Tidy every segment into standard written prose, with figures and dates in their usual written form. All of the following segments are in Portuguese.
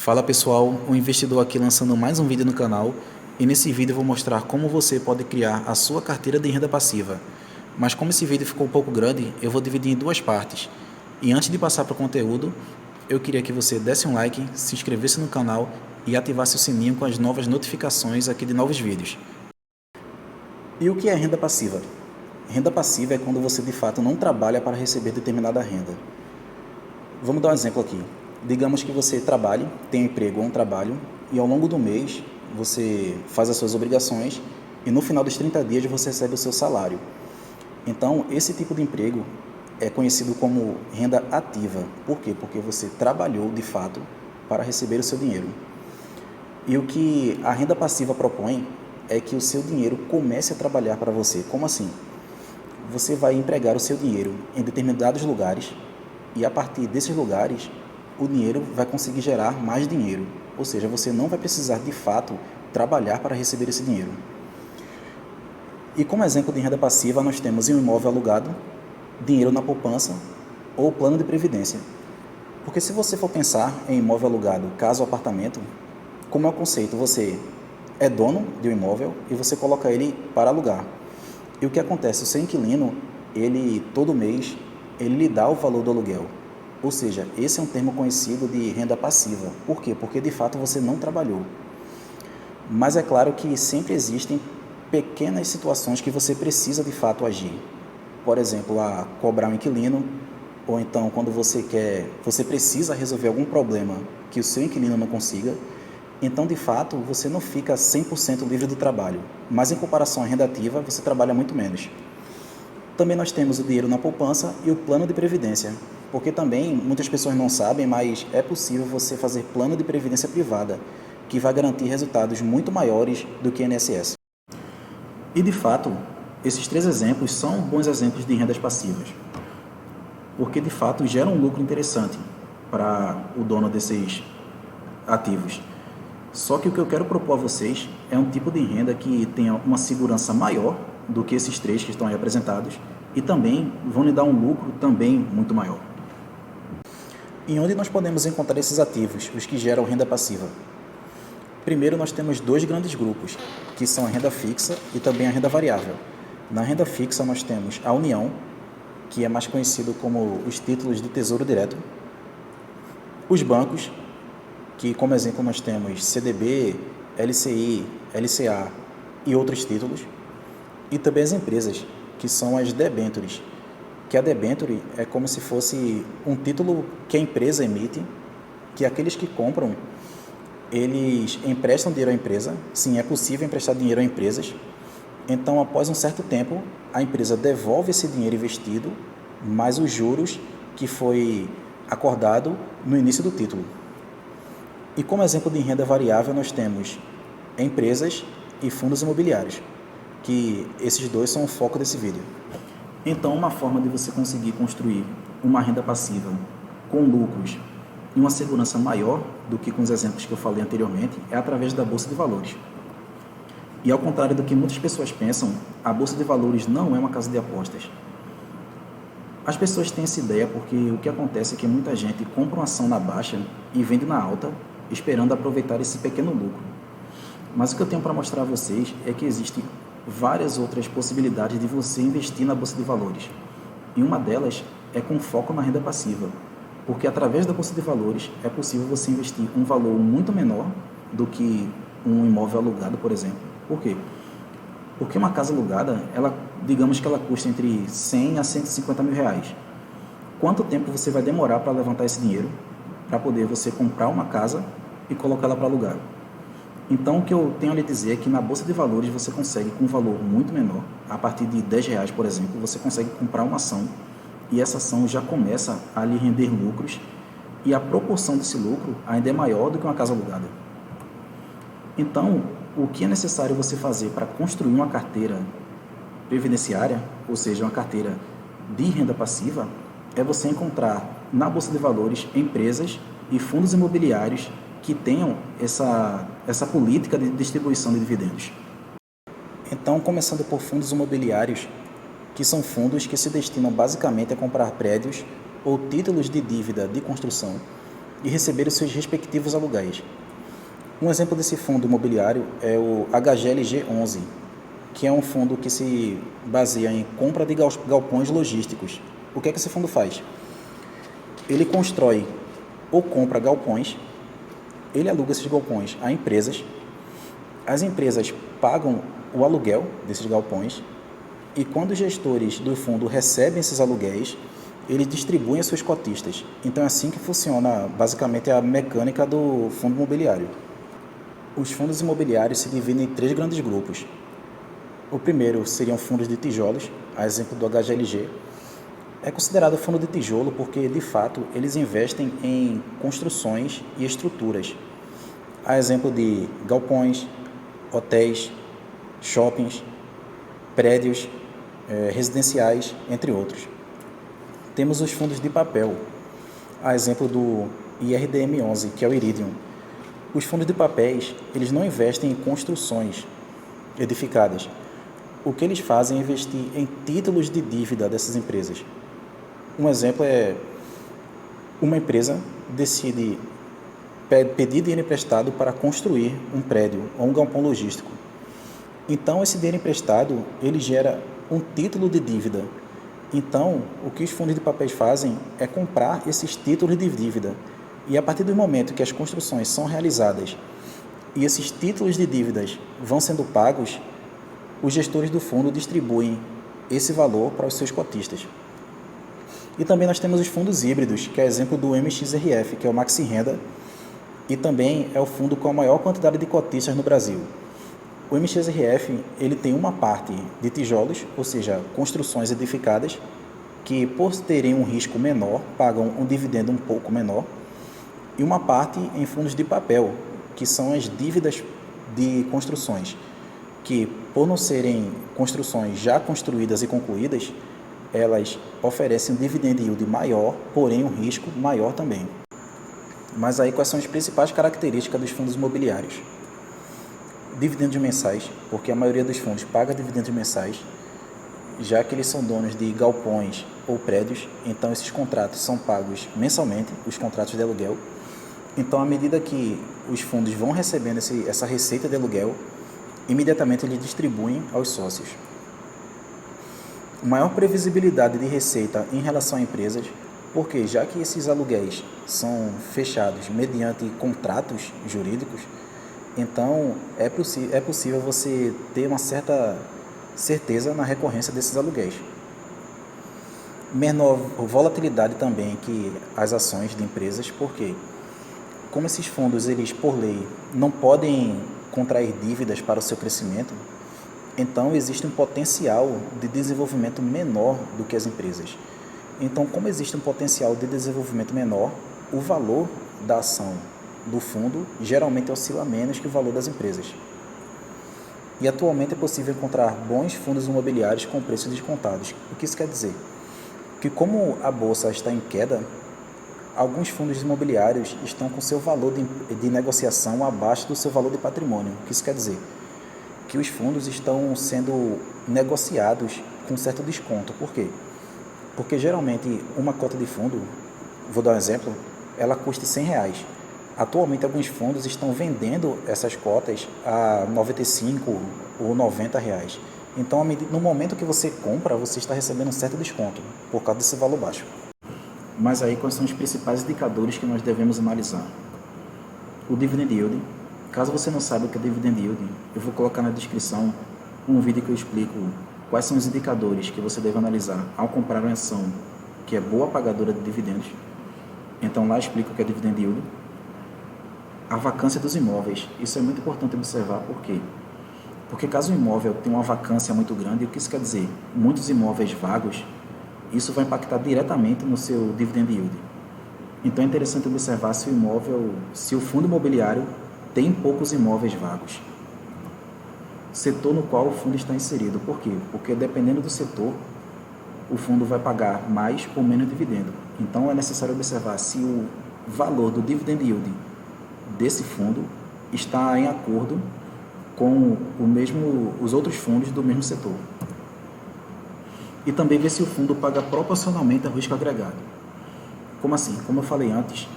Fala pessoal, o investidor aqui lançando mais um vídeo no canal e nesse vídeo eu vou mostrar como você pode criar a sua carteira de renda passiva. Mas como esse vídeo ficou um pouco grande, eu vou dividir em duas partes. E antes de passar para o conteúdo, eu queria que você desse um like, se inscrevesse no canal e ativasse o sininho com as novas notificações aqui de novos vídeos. E o que é renda passiva? Renda passiva é quando você de fato não trabalha para receber determinada renda. Vamos dar um exemplo aqui. Digamos que você trabalhe, tem um emprego ou um trabalho, e ao longo do mês você faz as suas obrigações e no final dos 30 dias você recebe o seu salário. Então, esse tipo de emprego é conhecido como renda ativa. Por quê? Porque você trabalhou de fato para receber o seu dinheiro. E o que a renda passiva propõe é que o seu dinheiro comece a trabalhar para você. Como assim? Você vai empregar o seu dinheiro em determinados lugares e a partir desses lugares o dinheiro vai conseguir gerar mais dinheiro, ou seja, você não vai precisar de fato trabalhar para receber esse dinheiro. E como exemplo de renda passiva nós temos um imóvel alugado, dinheiro na poupança ou plano de previdência. Porque se você for pensar em imóvel alugado, casa ou apartamento, como é o conceito? Você é dono de um imóvel e você coloca ele para alugar. E o que acontece? O seu inquilino, ele todo mês, ele lhe dá o valor do aluguel. Ou seja, esse é um termo conhecido de renda passiva. Por quê? Porque de fato você não trabalhou. Mas é claro que sempre existem pequenas situações que você precisa de fato agir. Por exemplo, a cobrar um inquilino, ou então quando você precisa resolver algum problema que o seu inquilino não consiga. Então, de fato, você não fica 100% livre do trabalho. Mas em comparação à renda ativa, você trabalha muito menos. Também nós temos o dinheiro na poupança e o plano de previdência, porque também muitas pessoas não sabem, mas é possível você fazer plano de previdência privada, que vai garantir resultados muito maiores do que INSS. E de fato, esses três exemplos são bons exemplos de rendas passivas, porque de fato geram um lucro interessante para o dono desses ativos. Só que o que eu quero propor a vocês é um tipo de renda que tenha uma segurança maior do que esses três que estão aí apresentados e também vão lhe dar um lucro também muito maior. E onde nós podemos encontrar esses ativos, os que geram renda passiva? Primeiro, nós temos dois grandes grupos, que são a renda fixa e também a renda variável. Na renda fixa, nós temos a União, que é mais conhecido como os títulos do Tesouro Direto, os bancos, que como exemplo nós temos CDB, LCI, LCA e outros títulos, e também as empresas, que são as debêntures, que a debenture é como se fosse um título que a empresa emite, que aqueles que compram, eles emprestam dinheiro à empresa. Sim, é possível emprestar dinheiro a empresas. Então, após um certo tempo, a empresa devolve esse dinheiro investido, mais os juros que foi acordado no início do título. E como exemplo de renda variável, nós temos empresas e fundos imobiliários, que esses dois são o foco desse vídeo. Então, uma forma de você conseguir construir uma renda passiva com lucros e uma segurança maior do que com os exemplos que eu falei anteriormente é através da Bolsa de Valores. E ao contrário do que muitas pessoas pensam, a Bolsa de Valores não é uma casa de apostas. As pessoas têm essa ideia porque o que acontece é que muita gente compra uma ação na baixa e vende na alta, esperando aproveitar esse pequeno lucro. Mas o que eu tenho para mostrar a vocês é que existem várias outras possibilidades de você investir na Bolsa de Valores. E uma delas é com foco na renda passiva, porque através da Bolsa de Valores é possível você investir um valor muito menor do que um imóvel alugado, por exemplo. Por quê? Porque uma casa alugada, digamos que ela custa entre 100 a 150 mil reais. Quanto tempo você vai demorar para levantar esse dinheiro para poder você comprar uma casa e colocá-la para alugar? Então, o que eu tenho a lhe dizer é que na Bolsa de Valores você consegue, com um valor muito menor, a partir de 10 reais, por exemplo, você consegue comprar uma ação e essa ação já começa a lhe render lucros e a proporção desse lucro ainda é maior do que uma casa alugada. Então, o que é necessário você fazer para construir uma carteira previdenciária, ou seja, uma carteira de renda passiva, é você encontrar na Bolsa de Valores empresas e fundos imobiliários que tenham essa política de distribuição de dividendos. Então, começando por fundos imobiliários, que são fundos que se destinam basicamente a comprar prédios ou títulos de dívida de construção e receber os seus respectivos aluguéis. Um exemplo desse fundo imobiliário é o HGLG11, que é um fundo que se baseia em compra de galpões logísticos. O que é que esse fundo faz? Ele constrói ou compra galpões, ele aluga esses galpões a empresas, as empresas pagam o aluguel desses galpões e quando os gestores do fundo recebem esses aluguéis, eles distribuem a seus cotistas. Então é assim que funciona basicamente a mecânica do fundo imobiliário. Os fundos imobiliários se dividem em 3 grandes grupos. O primeiro seriam fundos de tijolos, a exemplo do HGLG. É considerado fundo de tijolo porque, de fato, eles investem em construções e estruturas, a exemplo de galpões, hotéis, shoppings, prédios residenciais, entre outros. Temos os fundos de papel, a exemplo do IRDM11, que é o Iridium. Os fundos de papéis, eles não investem em construções edificadas. O que eles fazem é investir em títulos de dívida dessas empresas. Um exemplo é uma empresa decide pedir dinheiro emprestado para construir um prédio ou um galpão logístico. Então, esse dinheiro emprestado, ele gera um título de dívida. Então, o que os fundos de papéis fazem é comprar esses títulos de dívida. E a partir do momento que as construções são realizadas e esses títulos de dívidas vão sendo pagos, os gestores do fundo distribuem esse valor para os seus cotistas. E também nós temos os fundos híbridos, que é exemplo do MXRF, que é o Maxi Renda, e também é o fundo com a maior quantidade de cotistas no Brasil. O MXRF ele tem uma parte de tijolos, ou seja, construções edificadas, que por terem um risco menor, pagam um dividendo um pouco menor, e uma parte em fundos de papel, que são as dívidas de construções, que por não serem construções já construídas e concluídas, elas oferecem um dividend yield maior, porém um risco maior também. Mas aí quais são as principais características dos fundos imobiliários? Dividendos mensais, porque a maioria dos fundos paga dividendos mensais, já que eles são donos de galpões ou prédios, então esses contratos são pagos mensalmente, os contratos de aluguel. Então, à medida que os fundos vão recebendo essa receita de aluguel, imediatamente eles distribuem aos sócios. Maior previsibilidade de receita em relação a empresas, porque já que esses aluguéis são fechados mediante contratos jurídicos, então é possível você ter uma certa certeza na recorrência desses aluguéis. Menor volatilidade também que as ações de empresas, porque como esses fundos, eles por lei, não podem contrair dívidas para o seu crescimento, então existe um potencial de desenvolvimento menor do que as empresas. Então, como existe um potencial de desenvolvimento menor, o valor da ação do fundo geralmente oscila menos que o valor das empresas. E atualmente é possível encontrar bons fundos imobiliários com preços descontados. O que isso quer dizer? Que como a bolsa está em queda, alguns fundos imobiliários estão com seu valor de negociação abaixo do seu valor de patrimônio. O que isso quer dizer? Que os fundos estão sendo negociados com certo desconto. Por quê? Porque geralmente uma cota de fundo, vou dar um exemplo, ela custa R$100. Atualmente alguns fundos estão vendendo essas cotas a R$95 ou R$90. Então, no momento que você compra, você está recebendo um certo desconto por causa desse valor baixo. Mas aí quais são os principais indicadores que nós devemos analisar? O dividend yield. Caso você não saiba o que é dividend yield, eu vou colocar na descrição um vídeo que eu explico quais são os indicadores que você deve analisar ao comprar uma ação que é boa pagadora de dividendos. Então lá eu explico o que é dividend yield. A vacância dos imóveis. Isso é muito importante observar. Por quê? Porque caso o imóvel tenha uma vacância muito grande, o que isso quer dizer? Muitos imóveis vagos, isso vai impactar diretamente no seu dividend yield. Então é interessante observar se o fundo imobiliário tem poucos imóveis vagos. Setor no qual o fundo está inserido. Por quê? Porque dependendo do setor, o fundo vai pagar mais ou menos dividendo. Então é necessário observar se o valor do dividend yield desse fundo está em acordo com os outros fundos do mesmo setor. E também ver se o fundo paga proporcionalmente ao risco agregado. Como assim? Como eu falei antes,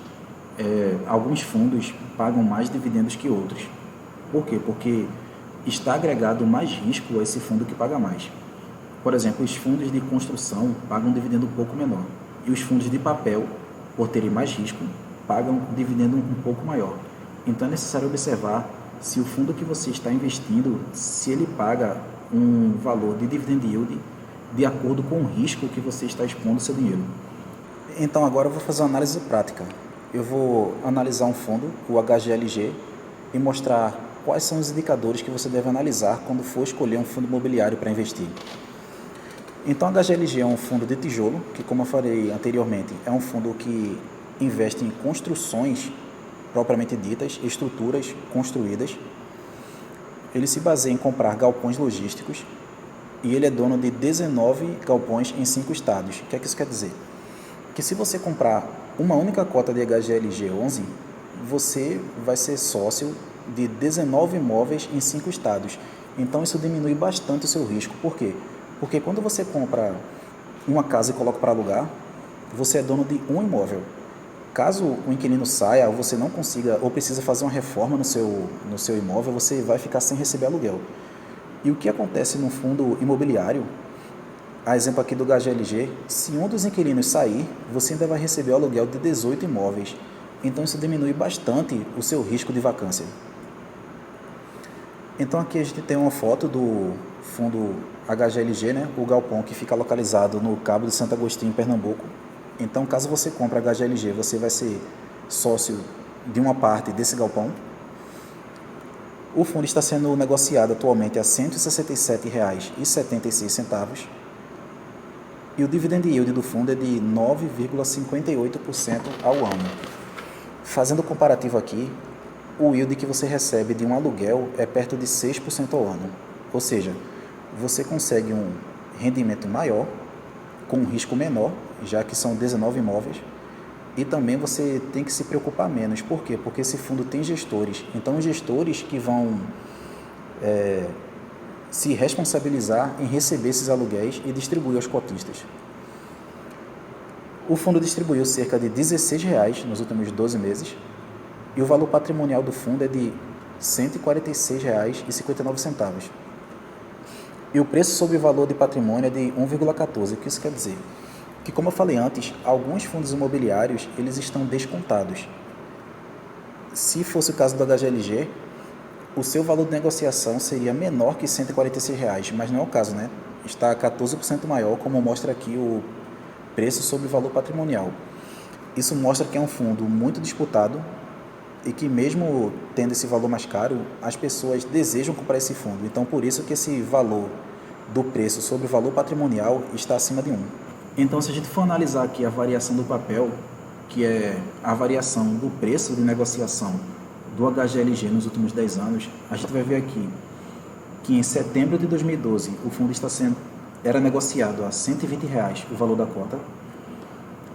alguns fundos pagam mais dividendos que outros. Por quê? Porque está agregado mais risco a esse fundo que paga mais. Por exemplo, os fundos de construção pagam um dividendo um pouco menor. E os fundos de papel, por terem mais risco, pagam um dividendo um pouco maior. Então é necessário observar se o fundo que você está investindo, se ele paga um valor de dividend yield de acordo com o risco que você está expondo o seu dinheiro. Então agora eu vou fazer uma análise prática. Eu vou analisar um fundo, o HGLG, e mostrar quais são os indicadores que você deve analisar quando for escolher um fundo imobiliário para investir. Então, a HGLG é um fundo de tijolo, que, como eu falei anteriormente, é um fundo que investe em construções propriamente ditas, estruturas construídas. Ele se baseia em comprar galpões logísticos e ele é dono de 19 galpões em 5 estados. O que é que isso quer dizer? Que se você comprar uma única cota de HGLG 11, você vai ser sócio de 19 imóveis em 5 estados. Então, isso diminui bastante o seu risco. Por quê? Porque quando você compra uma casa e coloca para alugar, você é dono de um imóvel. Caso o inquilino saia, ou você não consiga, ou precisa fazer uma reforma no seu imóvel, você vai ficar sem receber aluguel. E o que acontece no fundo imobiliário, a exemplo aqui do HGLG, se um dos inquilinos sair, você ainda vai receber o aluguel de 18 imóveis. Então isso diminui bastante o seu risco de vacância. Então aqui a gente tem uma foto do fundo HGLG, né? O galpão que fica localizado no Cabo de Santo Agostinho, em Pernambuco. Então, caso você compre HGLG, você vai ser sócio de uma parte desse galpão. O fundo está sendo negociado atualmente a R$ 167,76. E o dividend yield do fundo é de 9,58% ao ano. Fazendo o comparativo aqui, o yield que você recebe de um aluguel é perto de 6% ao ano. Ou seja, você consegue um rendimento maior, com um risco menor, já que são 19 imóveis, e também você tem que se preocupar menos. Por quê? Porque esse fundo tem gestores. Então, os gestores que vão se responsabilizar em receber esses aluguéis e distribuir aos cotistas. O fundo distribuiu cerca de R$ 16 nos últimos 12 meses, e o valor patrimonial do fundo é de R$ 146,59. E o preço sobre o valor de patrimônio é de 1,14. O que isso quer dizer? Que, como eu falei antes, alguns fundos imobiliários eles estão descontados. Se fosse o caso do HGLG, o seu valor de negociação seria menor que R$ 146, mas não é o caso, né? Está 14% maior, como mostra aqui o preço sobre o valor patrimonial. Isso mostra que é um fundo muito disputado e que, mesmo tendo esse valor mais caro, as pessoas desejam comprar esse fundo. Então, por isso que esse valor do preço sobre o valor patrimonial está acima de 1. Então, se a gente for analisar aqui a variação do papel, que é a variação do preço de negociação do HGLG nos últimos 10 anos, a gente vai ver aqui que em setembro de 2012 o fundo era negociado a R$ 120 o valor da cota,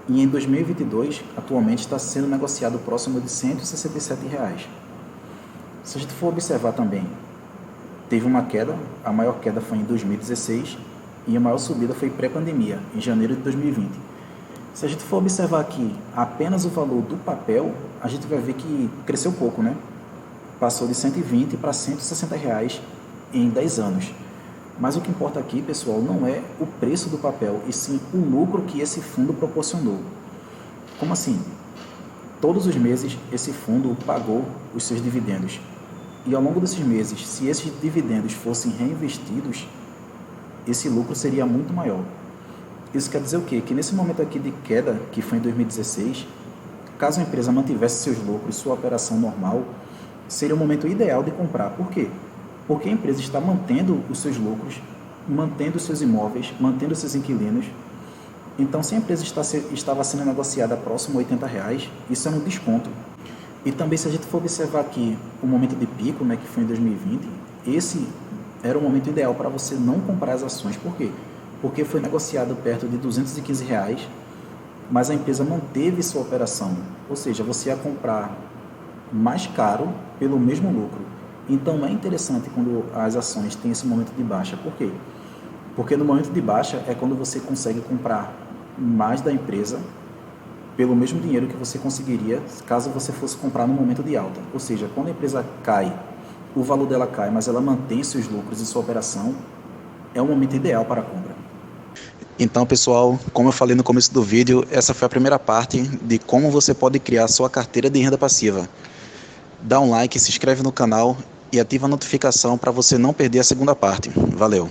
e em 2022, atualmente, está sendo negociado próximo de R$ 167. Se a gente for observar também, teve uma queda, a maior queda foi em 2016 e a maior subida foi pré-pandemia, em janeiro de 2020. Se a gente for observar aqui apenas o valor do papel, a gente vai ver que cresceu pouco, né? Passou de 120 para R$ 160 em 10 anos. Mas o que importa aqui, pessoal, não é o preço do papel, e sim o lucro que esse fundo proporcionou. Como assim? Todos os meses, esse fundo pagou os seus dividendos. E ao longo desses meses, se esses dividendos fossem reinvestidos, esse lucro seria muito maior. Isso quer dizer o quê? Que nesse momento aqui de queda, que foi em 2016, caso a empresa mantivesse seus lucros, sua operação normal, seria o momento ideal de comprar. Por quê? Porque a empresa está mantendo os seus lucros, mantendo os seus imóveis, mantendo os seus inquilinos. Então, se a empresa estava sendo negociada próximo a R$ 80, isso é um desconto. E também, se a gente for observar aqui o momento de pico, né, que foi em 2020, esse era o momento ideal para você não comprar as ações. Por quê? Porque foi negociado perto de R$ 215, mas a empresa manteve sua operação. Ou seja, você ia comprar mais caro pelo mesmo lucro. Então, é interessante quando as ações têm esse momento de baixa. Por quê? Porque no momento de baixa é quando você consegue comprar mais da empresa pelo mesmo dinheiro que você conseguiria caso você fosse comprar no momento de alta. Ou seja, quando a empresa cai, o valor dela cai, mas ela mantém seus lucros e sua operação, é o momento ideal para a compra. Então, pessoal, como eu falei no começo do vídeo, essa foi a primeira parte de como você pode criar a sua carteira de renda passiva. Dá um like, se inscreve no canal e ativa a notificação para você não perder a segunda parte. Valeu!